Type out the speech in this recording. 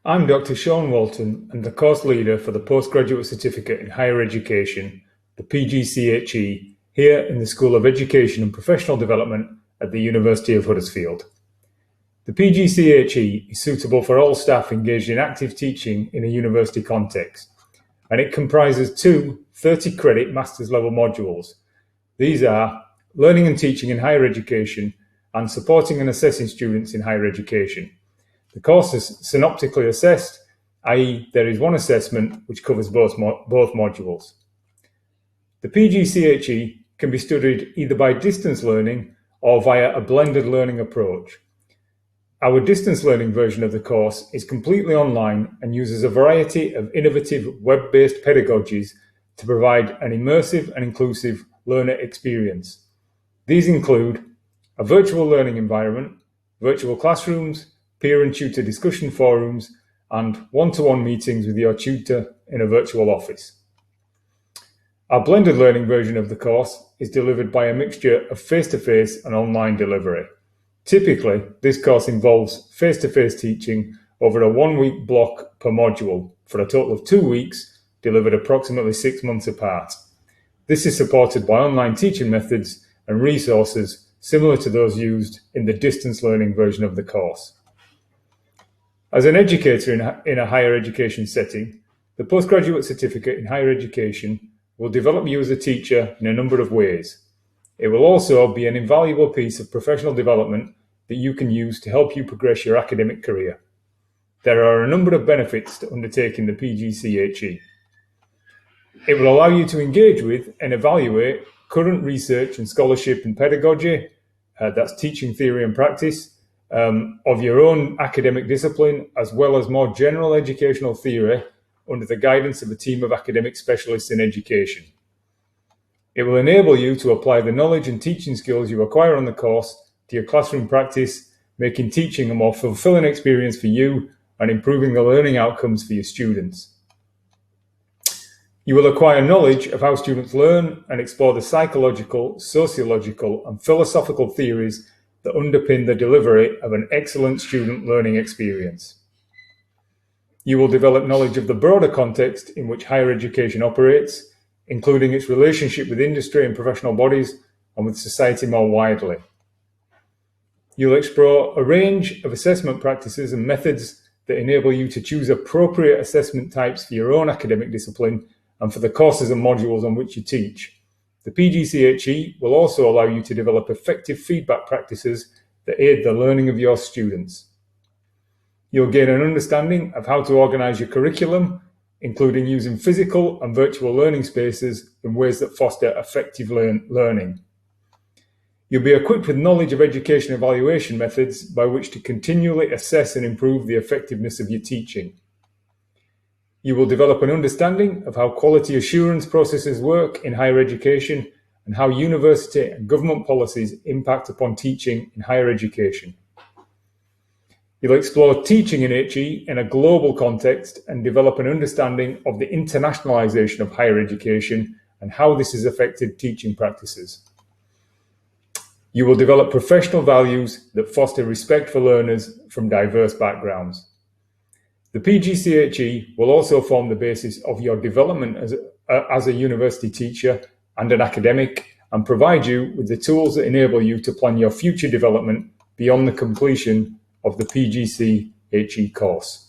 I'm Dr. Sean Walton and the course leader for the Postgraduate Certificate in Higher Education, the PGCHE, here in the School of Education and Professional Development at the University of Huddersfield. The PGCHE is suitable for all staff engaged in active teaching in a university context, and it comprises two 30-credit master's level modules. These are Learning and Teaching in Higher Education and Supporting and Assessing Students in Higher Education. The course is synoptically assessed, i.e. there is one assessment which covers both modules. The PGCHE can be studied either by distance learning or via a blended learning approach. Our distance learning version of the course is completely online and uses a variety of innovative web-based pedagogies to provide an immersive and inclusive learner experience. These include a virtual learning environment, virtual classrooms, peer and tutor discussion forums, and one-to-one meetings with your tutor in a virtual office. Our blended learning version of the course is delivered by a mixture of face-to-face and online delivery. Typically, this course involves face-to-face teaching over a one-week block per module for a total of 2 weeks, delivered approximately 6 months apart. This is supported by online teaching methods and resources similar to those used in the distance learning version of the course. As an educator in a higher education setting, the Postgraduate Certificate in Higher Education will develop you as a teacher in a number of ways. It will also be an invaluable piece of professional development that you can use to help you progress your academic career. There are a number of benefits to undertaking the PGCHE. It will allow you to engage with and evaluate current research and scholarship in pedagogy, that's teaching theory and practice, of your own academic discipline, as well as more general educational theory under the guidance of a team of academic specialists in education. It will enable you to apply the knowledge and teaching skills you acquire on the course to your classroom practice, making teaching a more fulfilling experience for you and improving the learning outcomes for your students. You will acquire knowledge of how students learn and explore the psychological, sociological, and philosophical theories that underpin the delivery of an excellent student learning experience. You will develop knowledge of the broader context in which higher education operates, including its relationship with industry and professional bodies and with society more widely. You'll explore a range of assessment practices and methods that enable you to choose appropriate assessment types for your own academic discipline and for the courses and modules on which you teach. The PGCHE will also allow you to develop effective feedback practices that aid the learning of your students. You'll gain an understanding of how to organise your curriculum, including using physical and virtual learning spaces in ways that foster effective learning. You'll be equipped with knowledge of education evaluation methods by which to continually assess and improve the effectiveness of your teaching. You will develop an understanding of how quality assurance processes work in higher education and how university and government policies impact upon teaching in higher education. You'll explore teaching in HE in a global context and develop an understanding of the internationalization of higher education and how this has affected teaching practices. You will develop professional values that foster respect for learners from diverse backgrounds. The PGCHE will also form the basis of your development as a university teacher and an academic, and provide you with the tools that enable you to plan your future development beyond the completion of the PGCHE course.